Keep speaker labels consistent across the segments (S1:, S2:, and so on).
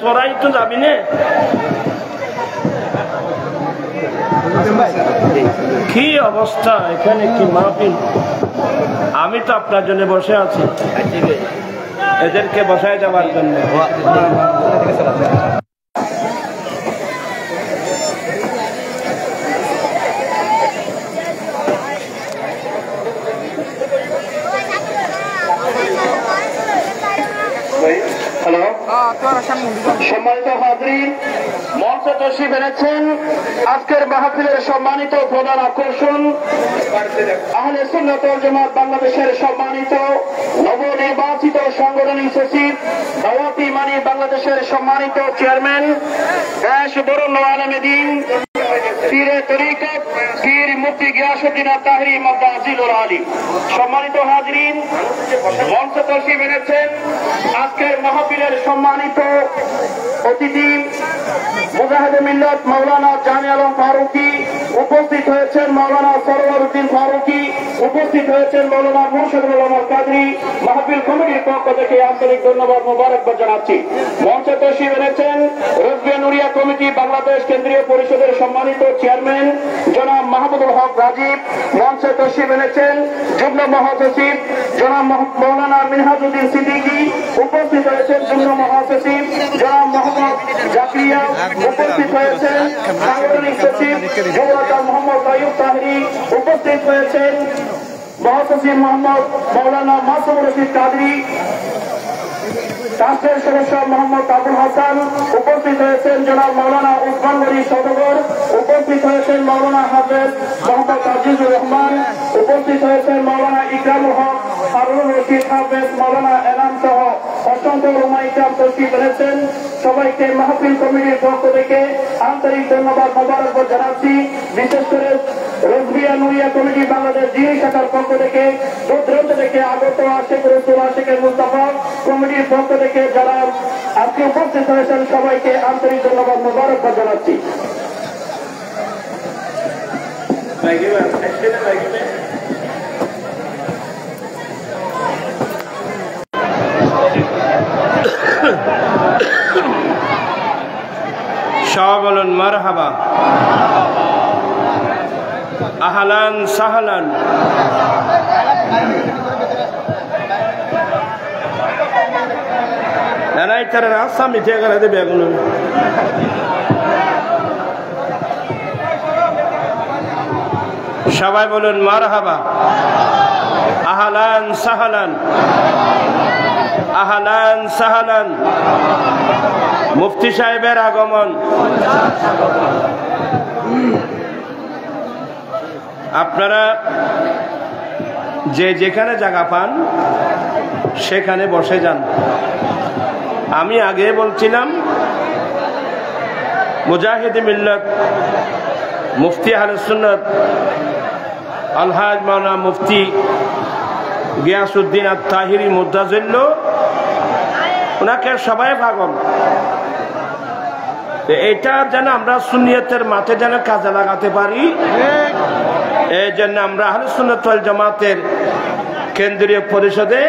S1: তোরাই তো যাবি না। কি অবস্থা এখানে, কি মাহফিল! আমি তো আপনার জন্য বসে আছি, এদেরকে বসায় যাওয়ার জন্য।
S2: হ্যালো, সম্মানিত হাজরিন, মঞ্চে তশরিফ এনেছেন আজকের মাহফিলের সম্মানিত প্রধান আকর্ষণ আহলে সুন্নাত ওয়াল জামাত বাংলাদেশের সম্মানিত নবনির্বাচিত সাংগঠনিক সচিব দাওয়াত ইমানি বাংলাদেশের সম্মানিত চেয়ারম্যান দেশ বরুণ আলমে দ্বীন পীরে তরিকত পীর মুফতি গিয়াসউদ্দিন আত-তাহেরি মাদ্দাজিলুল আলী। সম্মানিত হাজরিন, মঞ্চে তশরিফ এনেছেন আজকের মাহফিলের সম্মানিত অতিথি মুজাহিদে মিল্লাত মাওলানা জামি আলম ফারুকী, উপস্থিত হয়েছেন মাওলানা সরওয়ার উদ্দিন ফারুকী, উপস্থিত হয়েছেন মাওলানা মুর্শিদুল উলামা কাদরী। মাহফিল কমিটির পক্ষ থেকে আন্তরিক ধন্যবাদ মোবারকবাদ জানাচ্ছি। মঞ্চে তশরিফ এনেছেন রজবিয়া নুরিয়া কমিটি বাংলাদেশ কেন্দ্রীয় পরিষদের সম্মানিত চেয়ারম্যান জনাব মাহমুদুল হক রাজীব। মঞ্চে তশরিফ এনেছেন যুগ্ম মহাসচিব জনাব মাওলানা মিনহাজউদ্দিন সিদ্দিকী। উপস্থিত হয়েছেন যুগ্ম মহাসচিব জনাব মোহাম্মদ জাকিরিয়া। উপস্থিত হয়েছেন সাংগঠনিক সচিব যুবরাজা মোহাম্মদ আইয়ুব তাহেরি। উপস্থিত হয়েছেন মহাসচিব মোহাম্মদ মাওলানা মাসুম রশিদ কাদরী। ট্রাস্টের সদস্য মোহাম্মদ আবুল হাসান। উপস্থিত হয়েছেন জনাব মাওলানা উসমান গনি সদগর। উপস্থিত হয়েছেন মাওলানা হাফেজ মোহাম্মদ আজিজুর রহমান। উপস্থিত হয়েছেন মাওলানা ইকরামুল হক, হারুন রশিদ হাফেজ, মাওলানা এনাম সহ অসংখ্য উলামা ইকরাম তশরিফ এনেছেন। সবাইকে মাহফিল কমিটির পক্ষ থেকে আন্তরিক ধন্যবাদ মোবারকবাদ জানাচ্ছি। বিশেষ করে রজবিয়া নুরিয়া কমিটি বাংলাদেশ জিনি শাখার পক্ষ থেকে দূর থেকে আগত আশিক রসুল আশিকের মুস্তাফা কমিটির পক্ষ থেকে যারা আজকে উপস্থিত হয়েছেন সবাইকে আন্তরিক ধন্যবাদ মোবারকবাদ জানাচ্ছি।
S1: সবাই বলুন মারহাবা, আহলান সাহলান। নানাই তারা রাস্তা মিঠে গেলে দেবে এগুলো। সবাই বলুন মারহাবা, আহলান সাহলান, আহলান সাহলান। মুফতি সাহেবের আগমন। আপনারা যে যেখানে জায়গা পান সেখানে বসে যান। আমি আগে বলছিলাম মুজাহিদে মিল্লাত মুফতি আহলে সুন্নাত আলহাজ মাওলানা মুফতি গিয়াসউদ্দিন আত-তাহেরি মুদ্দাজিল্লু, ওনাকে সবাই পাগল। এটা যেন আমরা সুন্নিয়তের মাঠে যেন কাজে লাগাতে পারি, এই জন্য আমরা আহলে সুন্নাত ওয়াল জামাতের কেন্দ্রীয় পরিষদে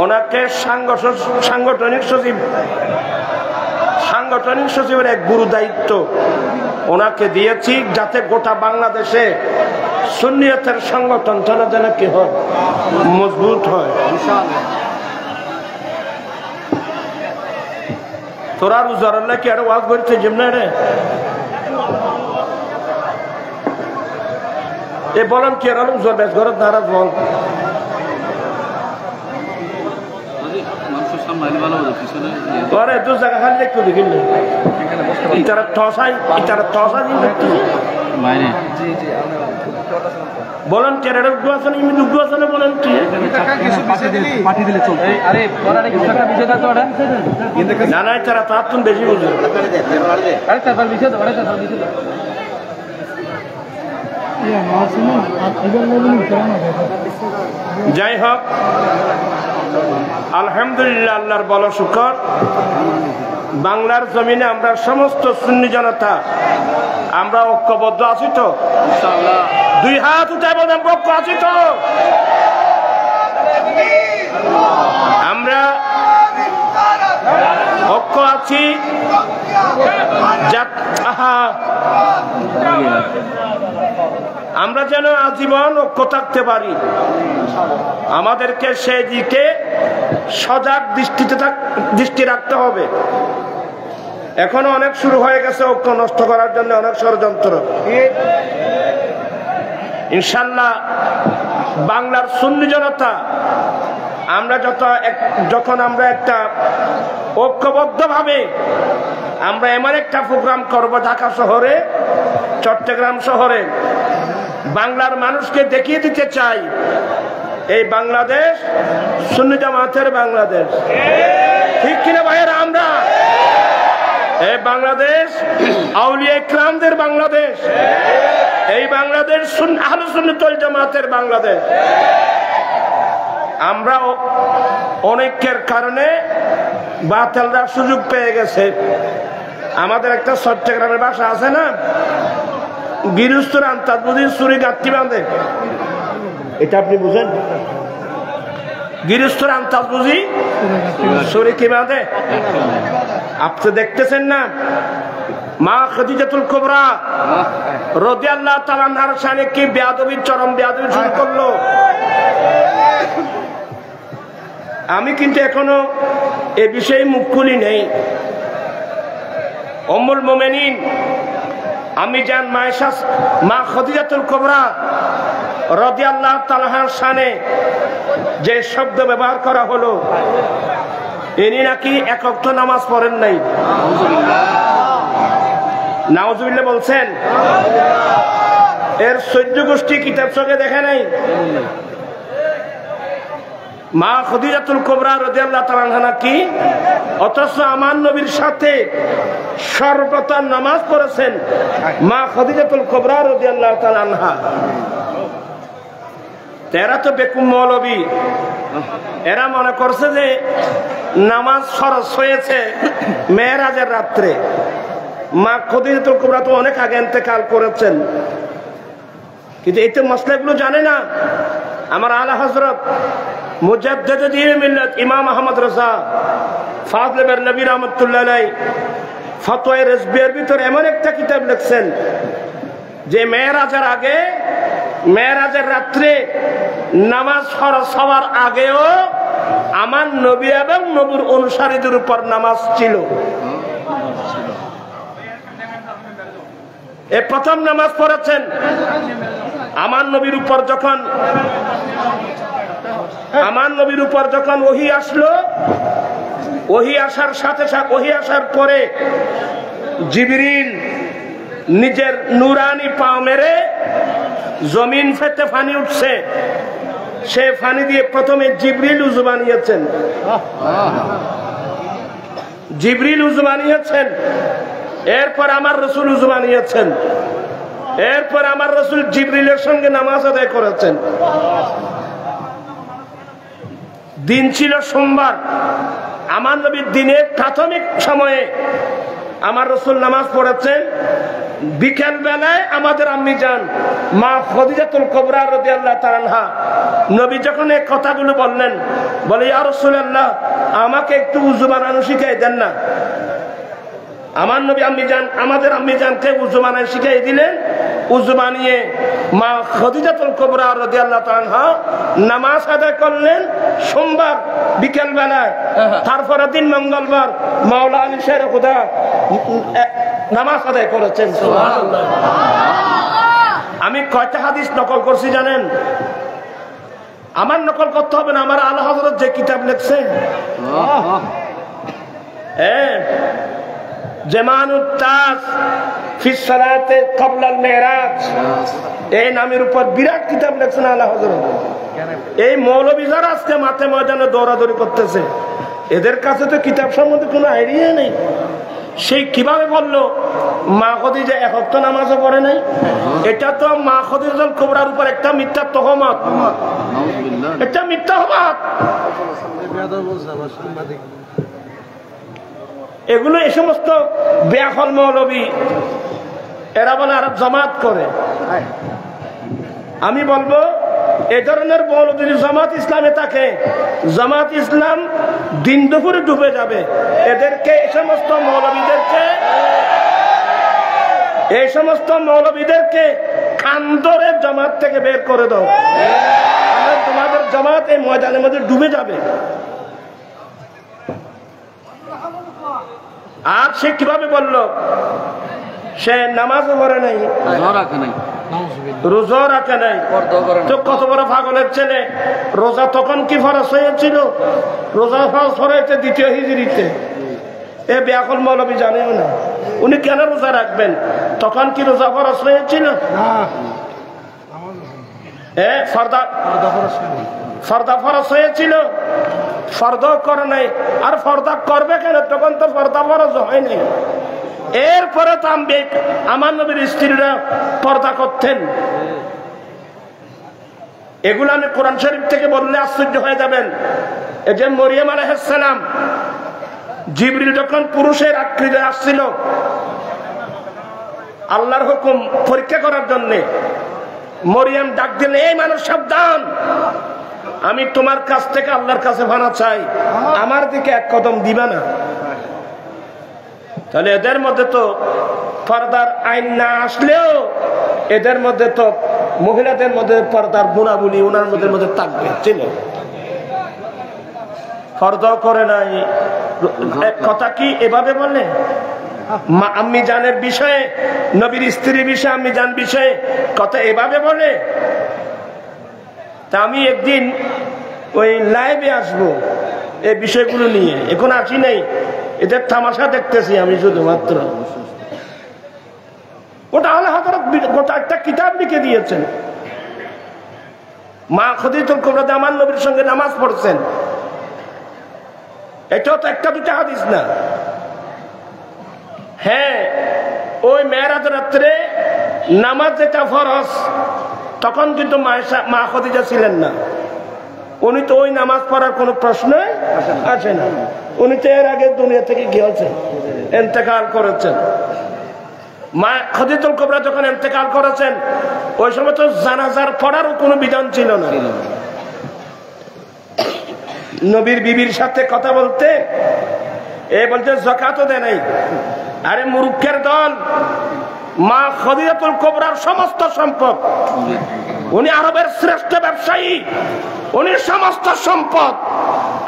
S1: ওনাকে সাংগঠনিক সচিবের এক গুরু দায়িত্ব ওনাকে দিয়েছি, যাতে গোটা বাংলাদেশে সুন্নিয়তের সংগঠন যেন কি হয়, মজবুত হয়। তোরা রোজার কি আরো ওয়াজ করতে যেমন রে এ বলেন কি আর রোজার বেশ ঘরের দ্বারা বল তোরে দু জায়গা খালি একটু দেখিল ইতারা টসাই বলেন কেরারে উগ্র আছে না ইমিন উগ্র আছে না বলেন কি না না তারা তার তুমি বেশি বুঝো যাই হোক আলহামদুলিল্লাহ, আল্লাহর বড় শুকর, বাংলার জমিনে আমরা সমস্ত সুন্নি জনতা আমরা ঐক্যবদ্ধ আছি তো? দুই হাত উঠাই বলেন ঐক্য আছি তো? আমরা ঐক্য চাচ্ছি আমরা যেন আজীবন ঐক্য থাকতে পারি। আমাদেরকে সেই দিকে সজাগ দৃষ্টি রাখতে হবে। এখনো অনেক শুরু হয়ে গেছে ঐক্য নষ্ট করার জন্য অনেক ষড়যন্ত্র। ইনশাল্লাহ বাংলার সুন্নি জনতা আমরা যখন আমরা একটা ঐক্যবদ্ধভাবে আমরা এমন একটা প্রোগ্রাম করব ঢাকা শহরে, চট্টগ্রাম শহরে, বাংলার মানুষকে দেখিয়ে দিতে চাই এই বাংলাদেশ সুন্নি জামাতের বাংলাদেশ। ঠিক কিনা ভাইয়েরা? আমরা এই বাংলাদেশ আউলিয়া ইকরামদের বাংলাদেশ, এই বাংলাদেশ আহলে সুন্নাত ওয়াল জামাতের বাংলাদেশ। আমরা অনেকের কারণে বাতিলরা সুযোগ পেয়ে গেছে। আমাদের একটা চট্টগ্রামের ভাষা আছে না, গৃহস্থর আন্তাজ বুঝি চুরি গাঁথি বাঁধে, এটা আপনি বুঝেন? গৃহস্থর আন্তাজ বুঝি চুরি কি বাঁধে? আপনি দেখতেছেন না মা খাদিজাতুল কুবরা রাদিয়াল্লাহু তাআলা আনহার শানে কি বেয়াদবি, চরম বেয়াদবি শুরু করলো। আমি কিন্তু এখনো এ বিষয়ে মুখ খুলি নেই। উম্মুল মুমিনিন আমি জান মা খাদিজাতুল কুবরা রাদিয়াল্লাহু তাআলা আনহার শানে যে শব্দ ব্যবহার করা হলো, ইনি নাকি এক ওয়াক্ত নামাজ পড়েন নাই। নাউজুবিল্লাহ বলছেন। এর 14 গোষ্ঠী কিতাব চোখে দেখে নাই। মা খাদিজাতুল কুবরা রাদিয়াল্লাহু তাআলা আনহা কি, অথচ আমার নবীর সাথে সর্বপ্রথম নামাজ পড়েছেন মা খাদিজাতুল কুবরা রাদিয়াল্লাহু তাআলা আনহা। এরা তো বেকুম মৌলবী, এরা মনে করছে যে নামাজ ফরজ হয়েছে মেরাজের রাত্রে। মা খাদিজাতুল কুবরা তো অনেক আগে ইন্তেকাল করেছেন, কিন্তু এই তো মসলাগুলো জানে না। আমার আলা হযরত মুজাদ্দিদ দ্বীন মিল্লাত ইমাম আহমদ রাজা ফাজলে বেরলভী রাহমাতুল্লাহ আলাইহি ফতোয়া রিজভির ভিতরে এমন একটা কিতাব লিখছেন যে মেরাজের আগে, মেরাজের রাত্রে নামাজ ফরজ হওয়ার আগেও আমার নবী এবং নবীর অনুসারীদের উপর নামাজ ছিল। এই প্রথম নামাজ পড়েছেন আমার নবীর উপর। যখন ওহী আসলো, ওহী আসার সাথে সাথে, ওহী আসার পরে জিবরিল নিজের নুরানি পা মেরে জমিন ফেটে পানি উঠছে, সে পানি দিয়ে প্রথমে জিবরিল উযু বানিয়েছেন। জিবরিল উযু বানিয়েছেন, এরপর আমার রাসূল উযু বানিয়েছেন, এরপর আমার রাসূল জিবরিলের সঙ্গে নামাজ আদায় করেছেন। দিন ছিল সোমবার। আমার নবীর দিনের প্রাথমিক সময়ে আমার রাসূল নামাজ পড়েছেন। বিকেল বেলায় আমাদের আম্মি জান মা খাদিজাতুল কুবরা রাদিয়াল্লাহু তাআলা আনহা নবী যখন এই কথাগুলো বললেন, বলে ইয়া রাসূলুল্লাহ আমাকে একটু উযু বানানো শিখিয়ে দেন না। আমার নবী আমাদের আম্মি জানকে উযু বানানো শিখিয়ে দিলেন। উযু বানিয়ে মা খাদিজাতুল কুবরা রাদিয়াল্লাহু তাআলা আনহা নামাজ আদায় করলেন সোমবার বিকেল বেলায়। তারপরের দিন মঙ্গলবার মাওলা আলী শের খুদা নামাজ আদায় করেছেন। সুবহানাল্লাহ। আমি কয়টা হাদিস নকল করছি জানেন? আমার নকল করতে হবে না, আমার আলা হযরত যে কিতাব লিখছে জামানুত তাস ফি সালাতে ক্বাবলা আল মিরাজ, এই নামের উপর বিরাট কিতাব লিখছেন আলা হযরত। এই মৌলবী যারা আজকে মাঠে ময়দানে দৌড়াদৌড়ি করতেছে, এদের কাছে তো কিতাব সম্বন্ধে কোনো আইডিয়া নেই। সেই কিভাবে বললো মা খাদিজা এক ওয়াক্ত নামাজও পড়ে নাই? এটা তো মা খাদিজাতুল কুবরার উপর একটা মিথ্যা তহমত, একটা মিথ্যা অপবাদ। এগুলো এই সমস্ত বেয়াফল মৌলবী, এরা বলে আর জামাত করে। আমি বলবো এই ধরনের মৌলবী জামাত ইসলামে থাকে, জামাত ইসলাম দিন দুপুরে ডুবে যাবে। এদেরকে এই সমস্ত মৌলবীদেরকে খান্দরের জামাত থেকে বের করে দাও, তোমাদের জামাত এই ময়দানের মধ্যে ডুবে যাবে। আর সে কিভাবে বলল? সে নামাজও পড়ে নাই, রোজা রাখে নাই। তো কত বড় পাগলের ছেলে! রোজা তখন কি ফরজ হয়েছিল? রোজা ফরজ হয়েছে দ্বিতীয় হিজরিতে। এ বেয়াকুল মৌলবী জানেও না উনি কেন রোজা রাখবেন। তখন কি রোজা ফরজ হয়েছিল? ফরদা ফরজ হয়েছিল? ফরদা করে নাই। আর ফরদা করবে কেন? তখন তো ফরদা ফরজ হয় নাই। এরপরে তো আমার নবীর স্ত্রীরা পর্দা করতেন। এগুলো আমি কোরআন শরীফ থেকে বললে আশ্চর্য হয়ে যাবেন। এই যে মরিয়ম আলাইহিস সালাম, জিবরিল যখন পুরুষের আকৃতিতে আসছিল আল্লাহর হুকুম পরীক্ষা করার জন্য, মরিয়ম ডাক দিলেন, এই মানুষ সাবধান, আমি তোমার কাছ থেকে আল্লাহর কাছে ভানা চাই, আমার দিকে এক কদম দিবা না। তাহলে এদের মধ্যে তো পর্দার আইন না আসলেও এদের মধ্যে তো মহিলাদের মধ্যে পর্দার গুণাবলী ওনার মধ্যে থাকবে। ছিল পর্দা করে নাই। কথা কি এভাবে বলে? আম্মি জানের বিষয়ে, নবীর স্ত্রীর বিষয়ে, আম্মি জান বিষয়ে কথা এভাবে বলে? তা আমি একদিন ওই লাইভে আসবো এই বিষয়গুলো নিয়ে, এখন আসি নাই। এদের তামাশা দেখতেছি আমি শুধুমাত্র। ওটা আল্লাহ হযরত গোটা একটা কিতাব লিখে দিয়েছেন। মা খাদিজাতুল কুবরা আমার নবীর সঙ্গে নামাজ পড়ছেন। এটাও তো একটা দুটা হাদিস না। হ্যাঁ, ওই মেরাজ রাত্রে নামাজ যেটা ফরজ, তখন কিন্তু মা খাদিজা ছিলেন না। উনি তো ওই নামাজ পড়ার কোনো প্রশ্নই আসে না। উনি তো এর আগে দুনিয়া থেকে গিয়েছেন, ইন্তেকাল করেছেন। মা খাদিজাতুল কুবরা যখন ইন্তেকাল করেছেন, ওই সময় তো জানাজার পড়ারও কোনো বিধান ছিল না। নবীর বিবির সাথে কথা বলতে বলতে যাকাতও দেয় নাই। আরে মূর্খের দল! মা খাদিজাতুল কুবরার সমস্ত সম্পদ, উনি আরবের শ্রেষ্ঠ ব্যবসায়ী, উনি সমস্ত সম্পদ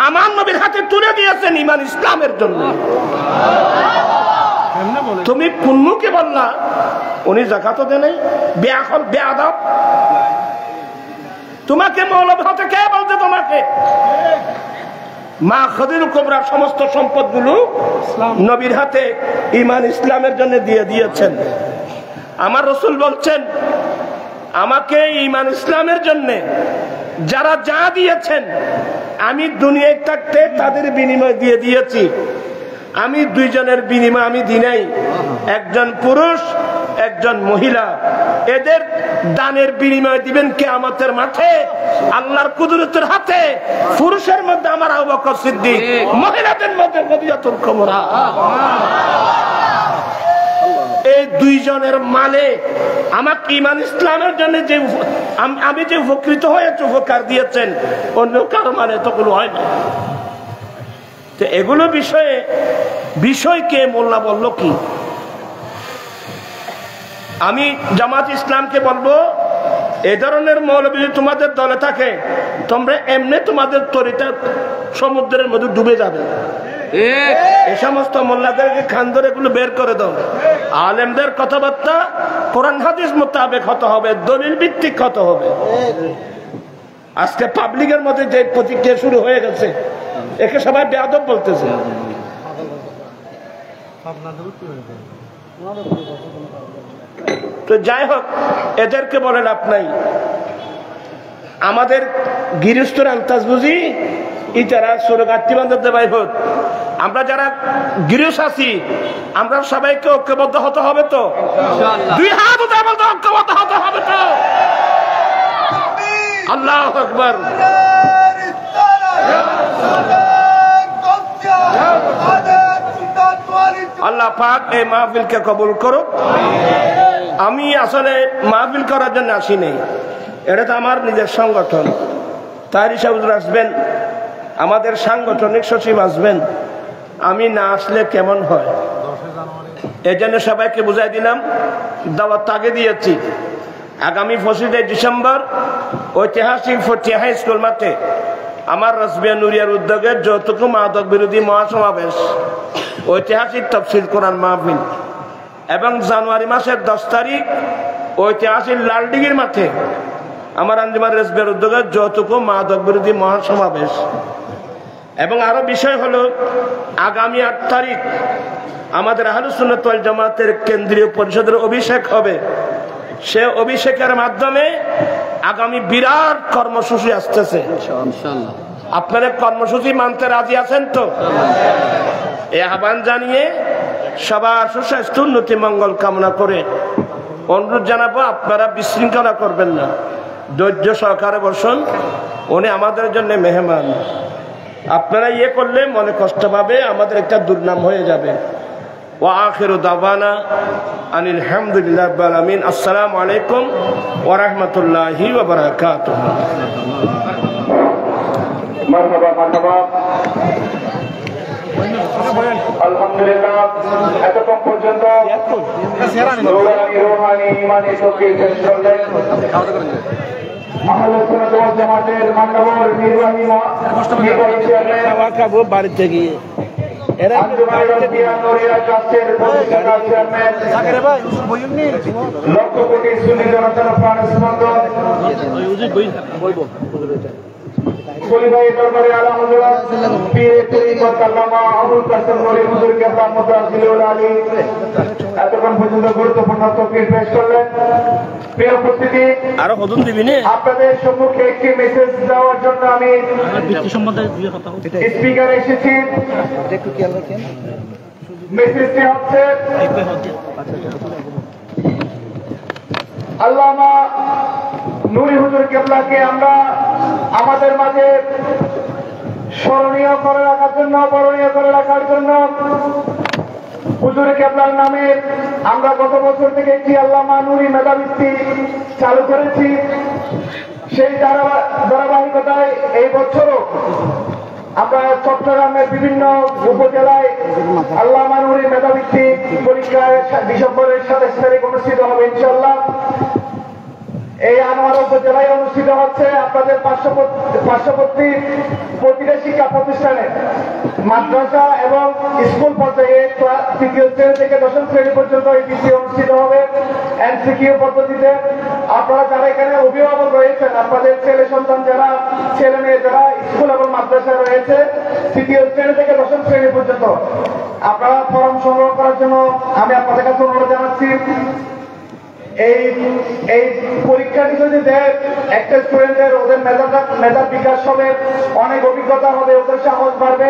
S1: আমার নবীর হাতে তুলে দিয়েছেন ঈমান ইসলামের জন্য। তুমি কোন মুখে বললা উনি যাকাতও দেয় নাই? বেআকল, বেয়াদব! তোমাকে মৌলবী হতে কে বলতে? তোমাকে মা খাদিজাতুল কুবরার সমস্ত সম্পদগুলো নবীর হাতে ঈমান ইসলামের জন্য দিয়ে দিয়েছেন। আমার রাসূল বলছেন, আমাকে ঈমান ইসলামের জন্য যারা যা দিয়েছেন আমি দুনিয়ায় থাকতে তাদের বিনিময় দিয়ে দিয়েছি। আমি দুইজনের বিনিময় আমি দিই নাই, একজন পুরুষ একজন মহিলা। এদের দানের বিনিময় দিবেন কিয়ামতের মাঠে আল্লাহর কুদরতের হাতে। পুরুষের মধ্যে আমার আবু বকর সিদ্দিক, মহিলাদের মধ্যে খাদিজাতুল কুবরা। এই দুইজনের মালে আমাকে ঈমান ইসলামের জন্য যে আমি যে উপকৃত হয়েছে, উপকার দিয়েছেন, অন্য কারো মানে তো কোনো হয় না। তো এগুলো বিষয়কে মোল্লা বলল কি? আমি জামাত ইসলামকে বলবো, এ ধরনের মৌলবী তোমাদের দলে থাকে, তোমরা এমনি তোমাদের তরিটা সমুদ্রের মধ্যে ডুবে যাবে। এই সমস্ত মোল্লাদেরকে খানদর এগুলো বের করে দাও। আলেমদের কথাবার্তা কোরআন হাদিস মোতাবেক হতে হবে, দলিল ভিত্তিক হতে হবে। আজকে পাবলিকের মধ্যে যে প্রতিক্রিয়া শুরু হয়ে গেছে, একে সবাই বেয়াদব বলতেছে। তো যাই হোক, এদেরকে বলে লাভ নাই। আমাদের গৃহস্থর আন্তাজ বুঝি ইতারা সুরগাত্রী বান্ধব দেবাই হোক। আমরা যারা গৃহস্থ আছি আমরা সবাইকে ঐক্যবদ্ধ হতে হবে তো, দুই হাত উঠে বলতে ঐক্যবদ্ধ হতে হবে তো। আল্লাহু আকবার। আল্লাহ পাক এই মাহফিলকে কবুল করুক। আমি আসলে মাহফিল করার জন্য আসি নাই, এটা তো আমার নিজের সংগঠন। তার হিসাবে আসবেন, আমাদের সাংগঠনিক সচিব আসবেন, আমি না আসলে কেমন হয়, এই জন্য সবাইকে বুঝাই দিলাম, দাওয়াত আগে দিয়েছি। আগামী 25 ডিসেম্বর ঐতিহাসিক ফটিয়া হাই স্কুল মাঠে আমার রাসবিয়া নুরিয়ার উদ্যোগে যৌতুক মাদক বিরোধী মহাসমাবেশ, ঐতিহাসিক তাফসীর কোরআন মাহফিল, এবং জানুয়ারি মাসের 10 তারিখ ঐতিহাসিক লালডিগির মাঠে আমার আঞ্জুমান রাসবিয়ার উদ্যোগে যৌতুক মাদক বিরোধী মহাসমাবেশ। এবং আরো বিষয় হলো, আগামী 8 তারিখ আমাদের আহলুস সুন্নাত ওয়াল জামাতের কেন্দ্রীয় পরিষদের অভিষেক হবে। সে অভিষেকের মাধ্যমে আগামী বিরাট কর্মসূচি আসতেছে। আপনারা কর্মসূচি মানতে রাজি আছেন তো? এই আহ্বান জানিয়ে সবার সুস্বাস্থ্য উন্নতি মঙ্গল কামনা করে অনুরোধ জানাবো, আপনারা বিশৃঙ্খলা করবেন না, ধৈর্য সহকারে বসুন। উনি আমাদের জন্য মেহমান, আপনারা ইয়ে করলে মনে কষ্ট পাবে, আমাদের একটা দুর্নাম হয়ে যাবে। ওয়া আখিরু দাওয়ানা আনিল হামদুলিল্লাহি রাব্বিল আলামিন। আসসালামু আলাইকুম ওয়া রাহমাতুল্লাহি ওয়া বারাকাতুহু।
S2: মারহাবা মারহাবা। আলহামদুলিল্লাহ, এতক্ষণ পর্যন্ত রুহানি ইমানি তৌফিক পেশ করলেন আহলে সুন্নাত ওয়াল জামাতের মাননীয় নির্বাহী চেয়ারম্যান
S1: বাড়িতে গিয়ে
S2: আঞ্জুমান রাসবিয়া নুরিয়া ট্রাস্টের প্রতিষ্ঠাতা চেয়ারম্যান, লক্ষ কোটি সুন্নি জনতার প্রাণ স্পন্দন কলিবাই দরবারে আলা হযরত পীরে তরিকত আল্লামা আবুল কাসেম নূরী হুজুর কেবলা মুতাআজ্জিলুল আলী এতক্ষণ পর্যন্ত গুরুত্বপূর্ণ তকরীর পেশ করলেন। প্রিয় উপস্থিতি,
S1: আরো হুজুর দিবেন,
S2: আপনাদের সম্মুখে একটি মেসেজ দেওয়ার জন্য আমি স্পিকার এসেছি। মেসেজটি হচ্ছে, আল্লামা নূরী হুজুর কেবলাকে আমরা আমাদের মাঝে স্মরণীয় করে রাখার জন্য, বরণীয় করে রাখার জন্য হুজুর কেবলার নামে আমরা গত বছর থেকে একটি আল্লামা নূরী মেধাবৃত্তি চালু করেছি। সেই ধারাবাহিকতায় এই বছরও আমরা চট্টগ্রামের বিভিন্ন উপজেলায় আল্লামা নূরী মেধাবৃত্তি পরীক্ষায় ডিসেম্বরের 27 তারিখ অনুষ্ঠিত হবে ইনশাআল্লাহ। এই আনোয়ারা উপজেলায় অনুষ্ঠিত হচ্ছে। আপনাদের পার্শ্ববর্তী প্রতিটা শিক্ষা প্রতিষ্ঠানে মাদ্রাসা এবং স্কুল পর্যায়ে তৃতীয় শ্রেণী থেকে 10ম শ্রেণী পর্যন্ত এই বৃত্তি অনুষ্ঠিত হবে এমসিকিউ পদ্ধতিতে। আপনারা যারা এখানে অভিভাবক রয়েছেন, আপনাদের ছেলে সন্তান যারা, ছেলে মেয়ে যারা স্কুল এবং মাদ্রাসায় রয়েছে তৃতীয় শ্রেণী থেকে 10ম শ্রেণী পর্যন্ত, আপনারা ফর্ম সংগ্রহ করার জন্য আমি আপনাদের কাছে অনুরোধ জানাচ্ছি। এই পরীক্ষাটি যদি দেয়, একটা স্টুডেন্টের ওদের মেধা বিকাশ হবে, অনেক অভিজ্ঞতা হবে, ওদের সাহস বাড়বে,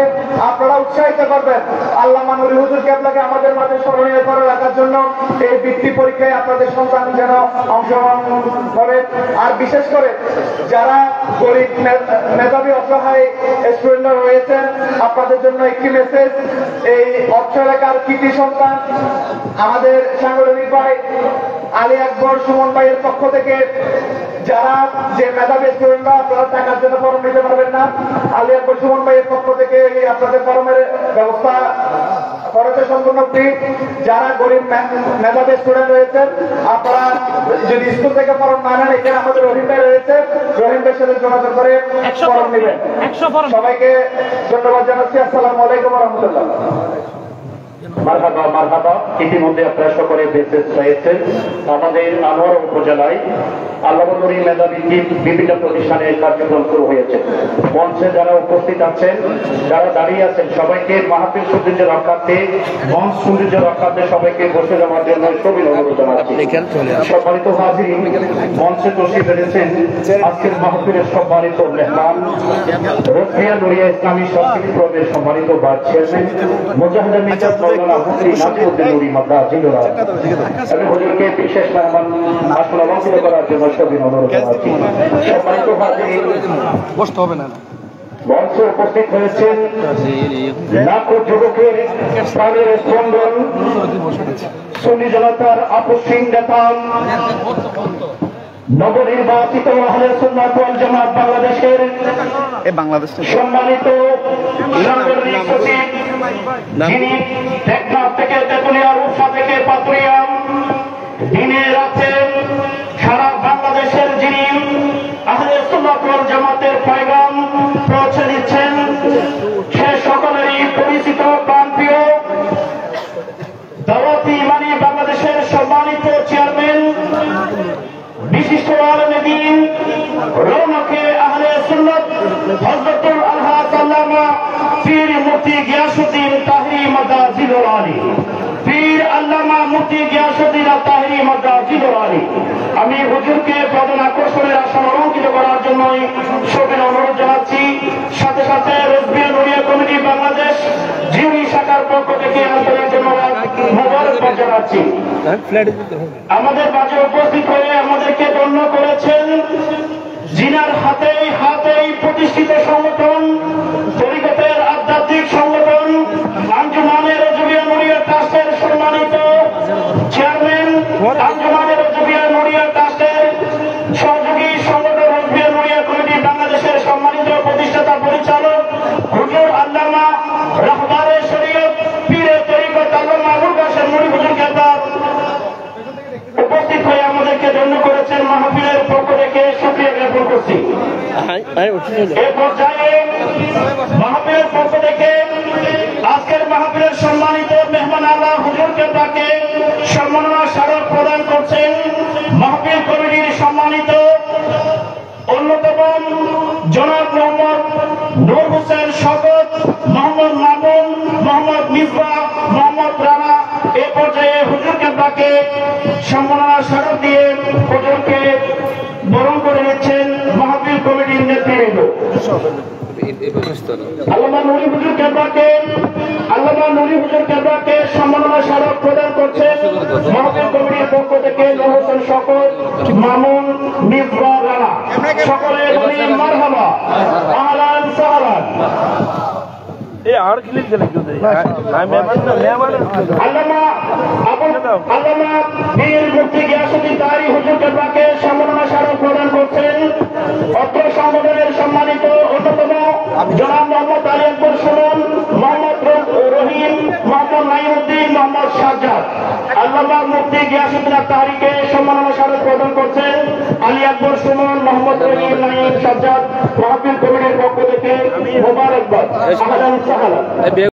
S2: আপনারা উৎসাহিত করবেন আল্লামা নূরী হুজুর কেবলাকে আমাদের মাঝে স্মরণীয় করে রাখার জন্য। এই বৃত্তি পরীক্ষায় আপনাদের সন্তান যেন অংশগ্রহণ করে। আর বিশেষ করে যারা গরিব মেধাবী অসহায় স্টুডেন্টরা রয়েছেন, আপনাদের জন্য একটি মেসেজ। এই অর্থ এলাকার কৃতি সন্তান আমাদের সাংগঠনিক ভাই আলী আকবর সুমন ভাইয়ের পক্ষ থেকে যারা যে মেধাবী স্টুডেন্টরা আপনারা টাকার জন্য ফর্ম নিতে পারবেন না, আলী আকবর সুমন ভাইয়ের পক্ষ থেকে আপনাদের ফর্মের ব্যবস্থা করেছে সম্পূর্ণ ফ্রি। যারা গরিব মেধাবী স্টুডেন্ট রয়েছেন, আপনারা যদি স্কুল থেকে ফর্ম না নেন, এখানে আমাদের রহিম ভাই রয়েছে, রহিম ভাইয়ের সাথে যোগাযোগ করে ফর্ম নেবেন। সবাইকে ধন্যবাদ জানাচ্ছি। আসসালামু আলাইকুম ওয়া রাহমাতুল্লাহ।
S3: মারহাবা মারহাবা। ইতিমধ্যে আপনারা সকলে বেঁচে পেয়েছেন। আমাদের আনোয়ারা উপজেলায় আল্লামা নূরী মেধাবৃত্তির বিভিন্ন প্রতিষ্ঠানে কার্যক্রম শুরু হয়েছে। মঞ্চে যারা উপস্থিত আছেন, যারা দাঁড়িয়ে আছেন, সবাইকে মাহফিল সৌন্দর্য রক্ষার্থে, মঞ্চ সৌন্দর্য রক্ষার্থে সবাইকে বসে যাওয়ার জন্য সবিন অনুরোধ জানাচ্ছি। সম্মানিত হাজির, মঞ্চে বসে পেরেছেন আজকের মাহফিলের সম্মানিত মেহমান, রাসবিয়া নুরিয়া ইসলামী সংস্কৃতি ক্লাবের সম্মানিত ভাইস চেয়ারম্যান মুজাহিদুল মিল্লাত মাওলানা মুফতি নাসিরউদ্দিন নূরী মাদ্রাসাতুল আমি হুজুরকে বিশেষ মেহমান আসন অলঙ্কৃত করার জন্য সবিন অনুরোধ জানাচ্ছি। সম্মানিত হাজির,
S1: বসতে হবে না,
S3: মঞ্চে উপস্থিত হয়েছেন লাখো যুবকের প্রাণের স্পন্দন, সুন্নি জনতার আপসহীন নেতা নবনির্বাচিত আহলে সুন্নাত ওয়াল জামাত বাংলাদেশের সম্মানিত সাংগঠনিক সচিব, যিনি টেকনাফ থেকে তেতুলিয়া, উফা থেকে পাতুরিয়া, দিনে রাতে সারা বাংলাদেশের যিনি আহলে সুন্নাত ওয়াল জামাতের পয়গাম পৌঁছে দিচ্ছেন, সে সকলেরই পরিচিত প্রাণপ্রিয় দাওয়াতি ইমানি বাংলাদেশের সম্মানিত চেয়ারম্যান, বিশিষ্ট আলেমে দ্বীন, রৌনকে আহলে সুন্নাত হযরতুল আলহাজ আল্লামা পীর মুফতি গিয়াসউদ্দিন তাহরি মাদাজিলুল আলী, পীর আল্লামা মুফতি গিয়াসউদ্দিন তাহরি মাদাজিলুল আলী। আমি হুজুরকে প্রধান আকর্ষণের আসন অলঙ্কিত করার জন্যই সবিনয় অনুরোধ জানাচ্ছি। সাথে সাথে রসবিয়া নুরিয়া কমিটি বাংলাদেশ জিউরি শাখার পক্ষ থেকে আন্তরিক মোবারকবাদ জানাচ্ছি। আমাদের মাঝে উপস্থিত হয়ে আমাদেরকে ধন্য করেছেন জিনার হাতেই প্রতিষ্ঠিত সংগঠন, তরিকতের আধ্যাত্মিক সংগঠন আঞ্জুমানে রজবিয়া নুরিয়া ট্রাস্টের সম্মানিত চেয়ারম্যান, আঞ্জুমানে রজবিয়া নুরিয়া ট্রাস্টের সহযোগী সংগঠন রজবিয়া নুরিয়া কমিটি বাংলাদেশের সম্মানিত প্রতিষ্ঠাতা পরিচালক হুজুর আল্লামা রাহবারে শরীয়ত পীরে তরিকত আল্লামা আবুল কাশেম নুরি হুজুর কেবলার উপস্থিত হয়ে আমাদেরকে ধন্য করেছেন। মাহফিলের পক্ষ থেকে শুকরিয়া জ্ঞাপন করছি। এই পর্যায়ে মাহফিলের পক্ষ থেকে আজকের মাহফিলের সম্মানিত মেহমান আল্লাহ হুজুর কেবলাকে সম্মাননা স্মারক প্রদান করছেন মাহফিল কমিটির সম্মানিত অন্যতম জনাব মোহাম্মদ নূর হোসেন শওকত, মোহাম্মদ মামুন, মোহাম্মদ মিসবাহ, মোহাম্মদ রানা। এ পর্যায়ে হুজুর কেবলাকে সম্মাননা স্মারক দিয়ে হুজুরকে বরণ করে নিচ্ছেন মাহফিল কমিটির নেতৃবৃন্দ। আল্লামা নুরি হুজুর কেবলাকে সম্মাননা স্মারক প্রদান করছেন মাহফিল কমিটির পক্ষ থেকে নূর হোসেন শওকত, মামুন, মিসবাহ, রানা। সকলে বলি মারহাবা, আহলান সাহলান। আল্লামা পীর মুফতি গিয়াসউদ্দিন তাহরি হুজুর কেবলাকে সম্মাননা স্মারক প্রদান করছেন অত্র সংগঠনের সম্মানিত অন্যতম জনাব মোহাম্মদ আলী আকবর সুমন, মোহাম্মদ রহিম, মোহাম্মদ নাইমুদ্দিন, মোহাম্মদ সাজ্জাদ। আল্লামা মুফতি গিয়াসউদ্দিন তাহরিকে সম্মাননা স্মারক প্রদান করছেন আলী আকবর সুমন, মোহাম্মদ রহিম, নাইম, সাজ্জাদ। মাহফিল কমিটির পক্ষ থেকে মোবারকবাদ, আহলান সাহলান।